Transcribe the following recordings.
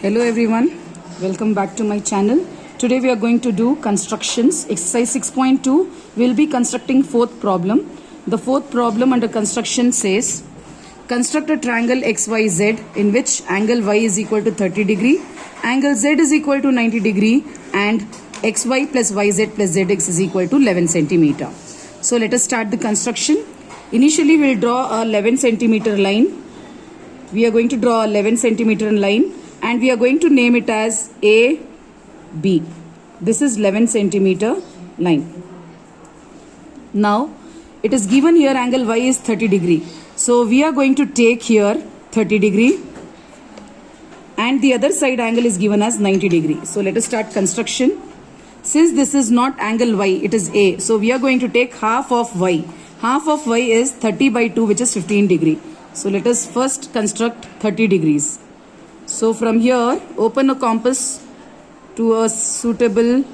Hello everyone, welcome back to my channel. Today we are going to do constructions. Exercise 6.2, we'll be constructing fourth problem. The fourth problem under construction says, construct a triangle XYZ in which angle Y is equal to 30 degree, angle Z is equal to 90 degree and XY plus YZ plus ZX is equal to 11 centimeter. So let us start the construction. Initially we'll draw a 11 centimeter line. We are going to draw a 11 centimeter line and we are going to name it as AB. This is 11 centimeter line. Now it is given here angle Y is 30 degree. So we are going to take here 30 degree and the other side angle is given as 90 degree. So let us start construction. Since this is not angle Y, it is A. So we are going to take half of Y. Half of Y is 30 by 2, which is 15 degree. So let us first construct 30 degrees. So from here, open a compass to a suitable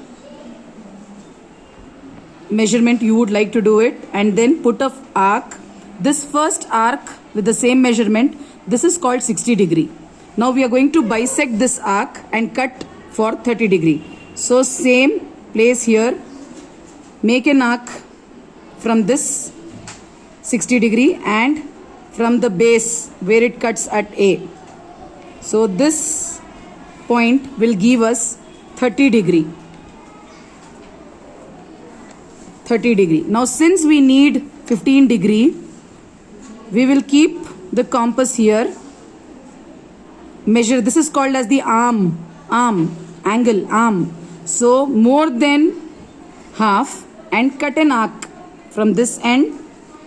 measurement you would like to do it, and then put a arc. This first arc with the same measurement, this is called 60 degree. Now we are going to bisect this arc and cut for 30 degree. So same place here, make an arc from this 60 degree and from the base where it cuts at A. So this point will give us 30 degree. 30 degree. Now since we need 15 degree, we will keep the compass here. Measure, this is called as the arm, angle. So more than half and cut an arc from this end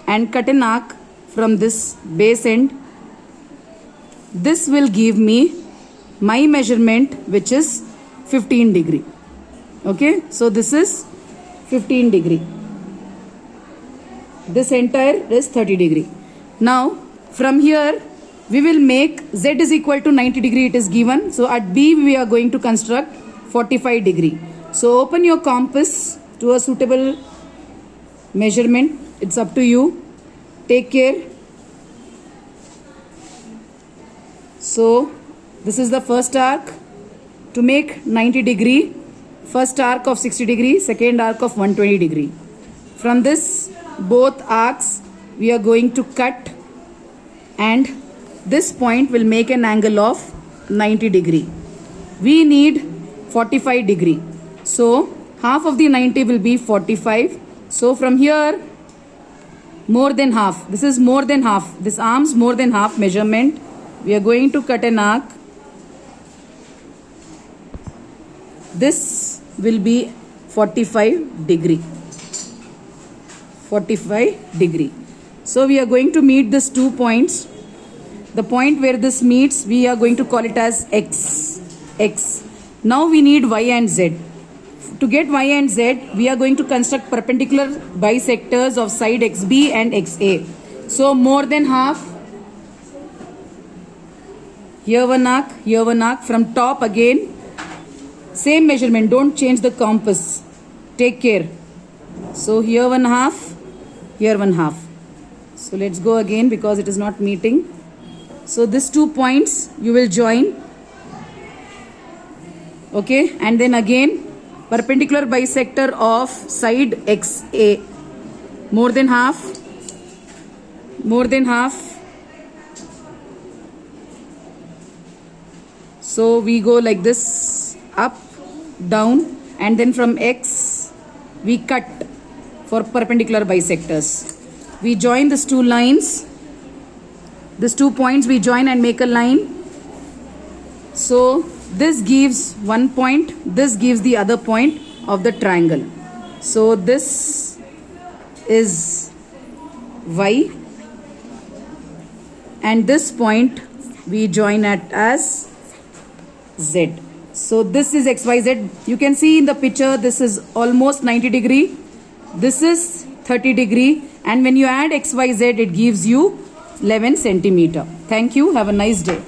and cut an arc from this base end. This will give me my measurement, which is 15 degree. Okay, so this is 15 degree. This entire is 30 degree. Now from here we will make Z is equal to 90 degree, it is given. So at B we are going to construct 45 degree. So open your compass to a suitable measurement. It's up to you. Take care. So this is the first arc. To make 90 degree, first arc of 60 degree, second arc of 120 degree. From this both arcs we are going to cut, and this point will make an angle of 90 degree. We need 45 degree. So half of the 90 will be 45. So from here, more than half. This is more than half. This arm's more than half measurement. We are going to cut an arc. This will be 45 degree. 45 degree. So we are going to meet these 2 points. The point where this meets, we are going to call it as X. Now we need Y and Z. To get Y and Z, we are going to construct perpendicular bisectors of side XB and XA. So more than half. Here one arc, from top again. Same measurement, don't change the compass. Take care. So here one half, here one half. So let's go again because it is not meeting. So these 2 points you will join. Okay, and then again perpendicular bisector of side XA. More than half. So we go like this, up, down, and then from X we cut for perpendicular bisectors. We join these 2 lines. These 2 points we join and make a line. So this gives one point, this gives the other point of the triangle. So this is Y and this point we join at as Z. So this is XYZ. You can see in the picture this is almost 90 degree. This is 30 degree, and when you add XYZ it gives you 11 centimeter. Thank you. Have a nice day.